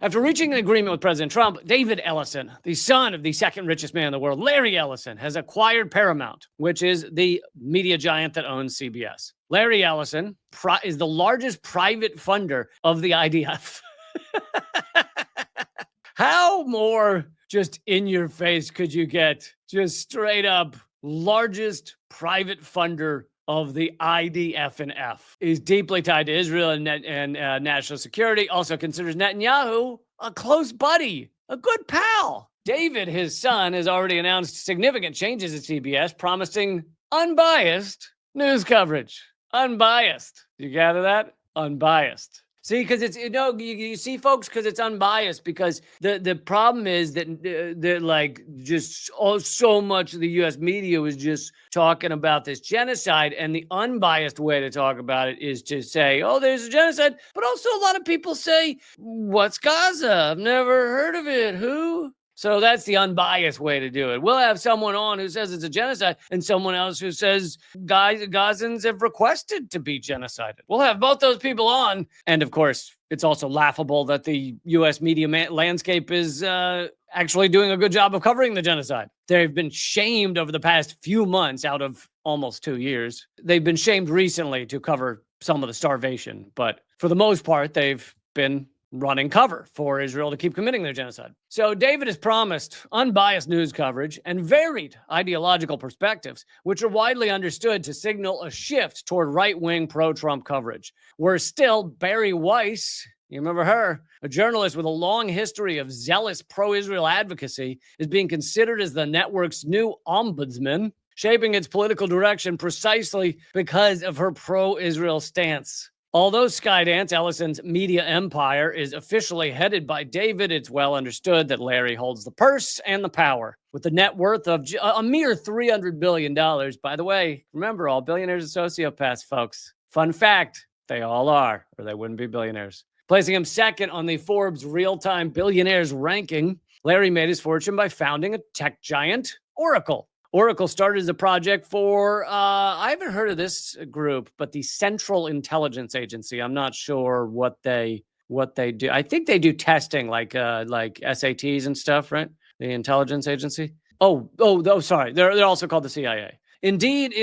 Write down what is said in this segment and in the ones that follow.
After reaching an agreement with President Trump, David Ellison, the son of the second richest man in the world, Larry Ellison, has acquired Paramount, which is the media giant that owns CBS. Larry Ellison is the largest private funder of the IDF. How more just in your face could you get? Just straight up largest private funder of the IDF and F. He's deeply tied to Israel and national security. Also considers Netanyahu a close buddy, a good pal. David, his son, has already announced significant changes at CBS, promising unbiased news coverage. Unbiased. You gather that? Unbiased. See, because it's, you see, folks, because it's unbiased, because the problem is that like just so much of the U.S. media was just talking about this genocide, and the unbiased way to talk about it is to say, oh, there's a genocide, but also a lot of people say, what's Gaza? I've never heard of it. Who? So that's the unbiased way to do it. We'll have someone on who says it's a genocide and someone else who says Gazans have requested to be genocided. We'll have both those people on. And of course, it's also laughable that the U.S. media landscape is actually doing a good job of covering the genocide. They've been shamed over the past few months out of almost 2 years. They've been shamed recently to cover some of the starvation. But for the most part, they've been running cover for Israel to keep committing their genocide. So David has promised unbiased news coverage and varied ideological perspectives, which are widely understood to signal a shift toward right-wing pro-Trump coverage. Whereas still, Bari Weiss, you remember her, a journalist with a long history of zealous pro-Israel advocacy, is being considered as the network's new ombudsman, shaping its political direction precisely because of her pro-Israel stance. Although Skydance, Ellison's media empire, is officially headed by David, it's well understood that Larry holds the purse and the power. With a net worth of a mere $300 billion. By the way, remember, all billionaires are sociopaths, folks. Fun fact, they all are, or they wouldn't be billionaires. Placing him second on the Forbes real-time billionaires ranking, Larry made his fortune by founding a tech giant, Oracle. Oracle started as a project for, I haven't heard of this group, but the Central Intelligence Agency. I'm not sure what they do. I think they do testing like SATs and stuff, right? The intelligence agency. Oh, sorry. They're also called the CIA. Indeed,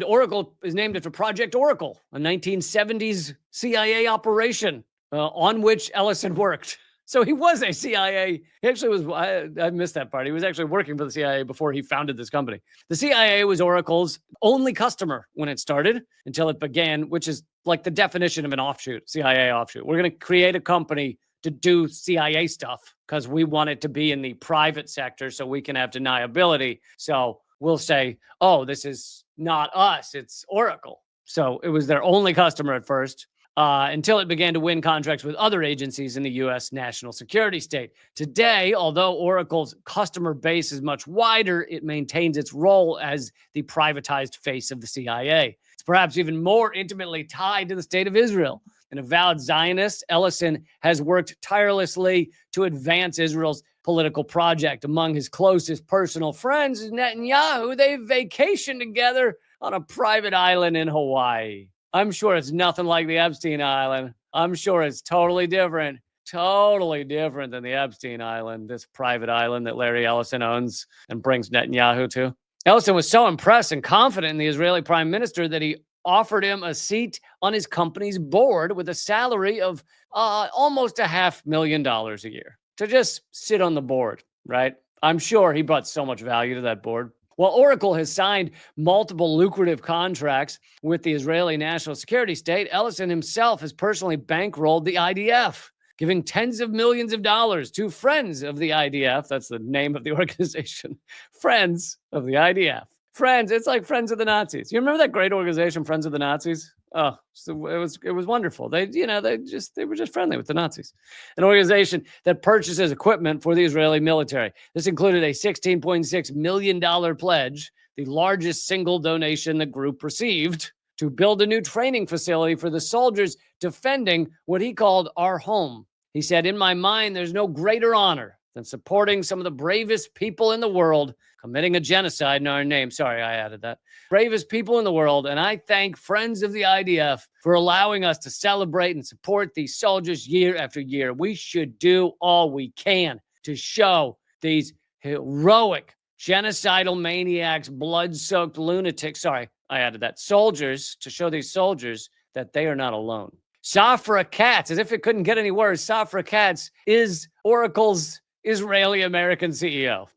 Oracle is named after Project Oracle, a 1970s CIA operation on which Ellison worked. So he was a CIA. He actually was, I missed that part. He was actually working for the CIA before he founded this company. The CIA was Oracle's only customer when it started until it began, which is like the definition of an offshoot, CIA offshoot. We're going to create a company to do CIA stuff because we want it to be in the private sector so we can have deniability. So we'll say, oh, this is not us, it's Oracle. So it was their only customer at first. Until it began to win contracts with other agencies in the U.S. national security state. Today, although Oracle's customer base is much wider, it maintains its role as the privatized face of the CIA. It's perhaps even more intimately tied to the state of Israel. An avowed Zionist, Ellison has worked tirelessly to advance Israel's political project. Among his closest personal friends is Netanyahu. They vacation together on a private island in Hawaii. I'm sure it's nothing like the Epstein Island. I'm sure it's totally different than the Epstein Island, this private island that Larry Ellison owns and brings Netanyahu to. Ellison was so impressed and confident in the Israeli prime minister that he offered him a seat on his company's board with a salary of almost $500,000 a year to just sit on the board, right? I'm sure he brought so much value to that board. While Oracle has signed multiple lucrative contracts with the Israeli national security state, Ellison himself has personally bankrolled the IDF, giving tens of millions of dollars to Friends of the IDF. That's the name of the organization. Friends of the IDF. Friends, it's like Friends of the Nazis. You remember that great organization, Friends of the Nazis? Oh, so it was wonderful. They were just friendly with the Nazis. An organization that purchases equipment for the Israeli military. This included a $16.6 million pledge, the largest single donation the group received, to build a new training facility for the soldiers defending what he called our home. He said, in my mind, there's no greater honor than supporting some of the bravest people in the world committing a genocide in our name. Sorry, I added that. Bravest people in the world. And I thank friends of the IDF for allowing us to celebrate and support these soldiers year after year. We should do all we can to show these heroic, genocidal maniacs, blood-soaked lunatics. Sorry, I added that. Soldiers, to show these soldiers that they are not alone. Safra Katz, as if it couldn't get any worse, Safra Katz is Oracle's Israeli-American CEO.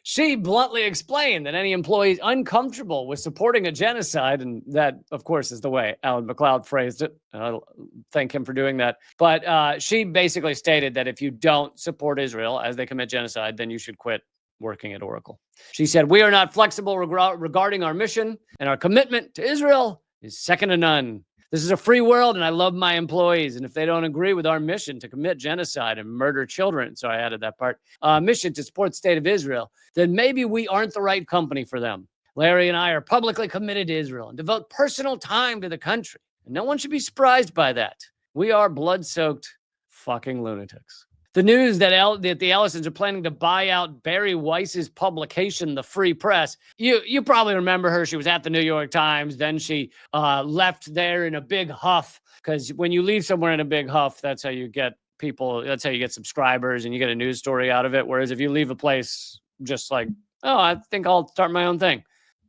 She bluntly explained that any employees uncomfortable with supporting a genocide, and that, of course, is the way Alan McLeod phrased it. I'll thank him for doing that. But she basically stated that if you don't support Israel as they commit genocide, then you should quit working at Oracle. She said, "We are not flexible regarding our mission, and our commitment to Israel is second to none. This is a free world, and I love my employees. And if they don't agree with our mission to commit genocide and murder children," so I added that part, mission to support the state of Israel, then maybe we aren't the right company for them. Larry and I are publicly committed to Israel and devote personal time to the country. And no one should be surprised by that. We are blood-soaked fucking lunatics. The news that the Ellisons are planning to buy out Barry Weiss's publication, The Free Press. You probably remember her. She was at the New York Times. Then she left there in a big huff, because when you leave somewhere in a big huff, that's how you get people, that's how you get subscribers and you get a news story out of it. Whereas if you leave a place just like, oh, I think I'll start my own thing,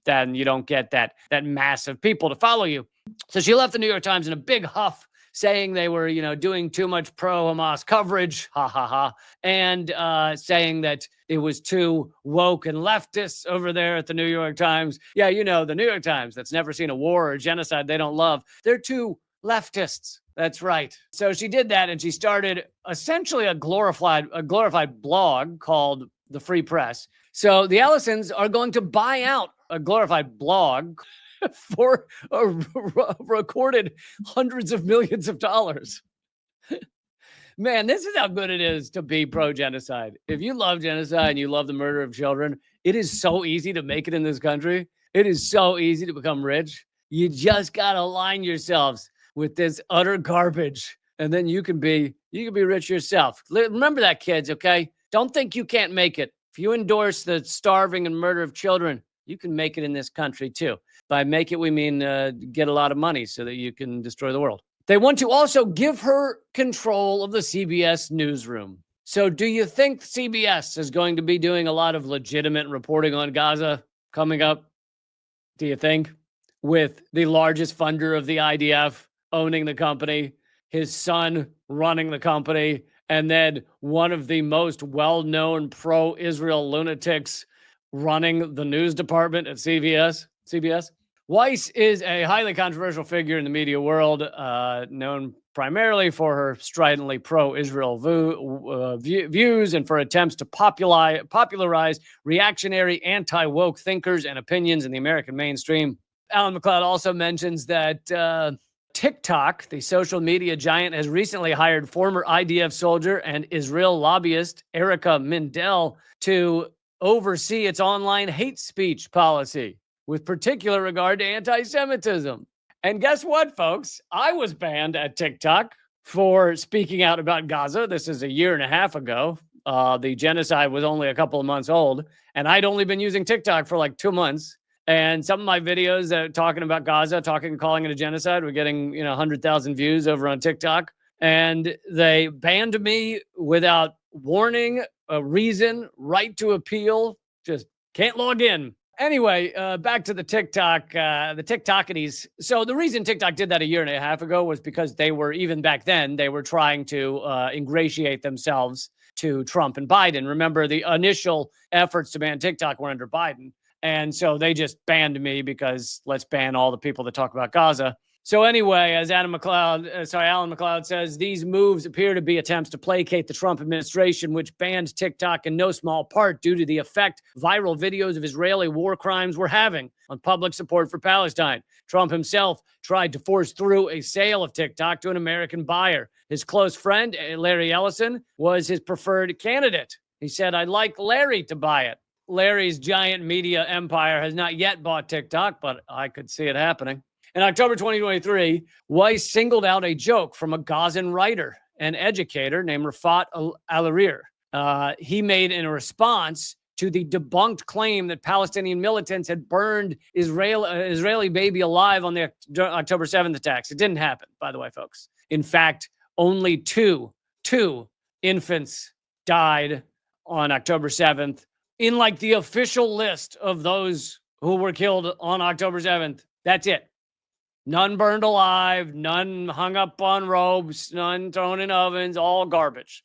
then you don't get that mass of people to follow you. So she left the New York Times in a big huff, saying they were, doing too much pro-Hamas coverage, and saying that it was too woke and leftist over there at the New York Times. Yeah, the New York Times that's never seen a war or genocide they don't love. They're too leftists. That's right. So she did that, and she started essentially a glorified blog called The Free Press. So the Ellisons are going to buy out a glorified blog for a recorded hundreds of millions of dollars. Man, this is how good it is to be pro-genocide. If you love genocide and you love the murder of children, it is so easy to make it in this country. It is so easy to become rich. You just got to align yourselves with this utter garbage, and then you can be rich yourself. Remember that, kids, okay? Don't think you can't make it. If you endorse the starving and murder of children, you can make it in this country too. By make it, we mean get a lot of money so that you can destroy the world. They want to also give her control of the CBS newsroom. So do you think CBS is going to be doing a lot of legitimate reporting on Gaza coming up? Do you think? With the largest funder of the IDF owning the company, his son running the company, and then one of the most well-known pro-Israel lunatics running the news department at CBS. Weiss is a highly controversial figure in the media world, known primarily for her stridently pro-Israel views and for attempts to popularize reactionary, anti-woke thinkers and opinions in the American mainstream. Alan McLeod also mentions that TikTok, the social media giant, has recently hired former IDF soldier and Israel lobbyist Erica Mindell to oversee its online hate speech policy, with particular regard to anti-Semitism. And guess what, folks? I was banned at TikTok for speaking out about Gaza. This is a year and a half ago. The genocide was only a couple of months old, and I'd only been using TikTok for like 2 months. And some of my videos talking about Gaza, calling it a genocide, were getting 100,000 views over on TikTok. And they banned me without warning, a reason, right to appeal, just can't log in. Anyway, back to the TikTokities. So the reason TikTok did that a year and a half ago was because even back then, they were trying to ingratiate themselves to Trump and Biden. Remember, the initial efforts to ban TikTok were under Biden. And so they just banned me because let's ban all the people that talk about Gaza. So anyway, as Alan McLeod says, these moves appear to be attempts to placate the Trump administration, which banned TikTok in no small part due to the effect viral videos of Israeli war crimes were having on public support for Palestine. Trump himself tried to force through a sale of TikTok to an American buyer. His close friend, Larry Ellison, was his preferred candidate. He said, "I'd like Larry to buy it." Larry's giant media empire has not yet bought TikTok, but I could see it happening. In October 2023, Weiss singled out a joke from a Gazan writer an educator named Rafat Al-Arir. He made in a response to the debunked claim that Palestinian militants had burned Israeli baby alive on the October 7th attacks. It didn't happen, by the way, folks. In fact, only two infants died on October 7th. In like the official list of those who were killed on October 7th, that's it. None burned alive, none hung up on ropes, none thrown in ovens, all garbage.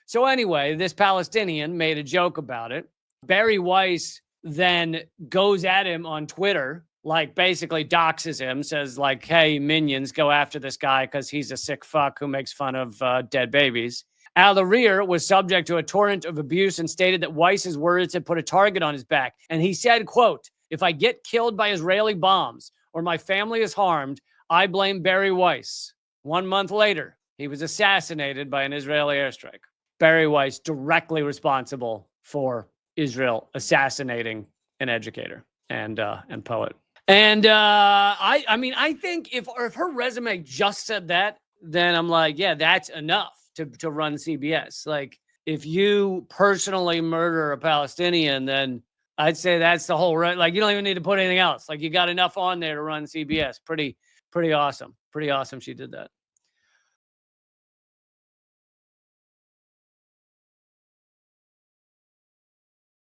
So anyway, this Palestinian made a joke about it. Barry Weiss then goes at him on Twitter, like basically doxes him, says like, hey, minions, go after this guy because he's a sick fuck who makes fun of dead babies. Al-Arir was subject to a torrent of abuse and stated that Weiss's words had put a target on his back. And he said, quote, if I get killed by Israeli bombs or my family is harmed, I blame Barry Weiss. 1 month later, he was assassinated by an Israeli airstrike. Barry Weiss directly responsible for Israel assassinating an educator and poet. And I mean, I think if her resume just said that, then I'm like, yeah, that's enough to run CBS. Like, if you personally murder a Palestinian, then I'd say that's the whole, like, you don't even need to put anything else. Like, you got enough on there to run CBS. Pretty awesome. Pretty awesome she did that.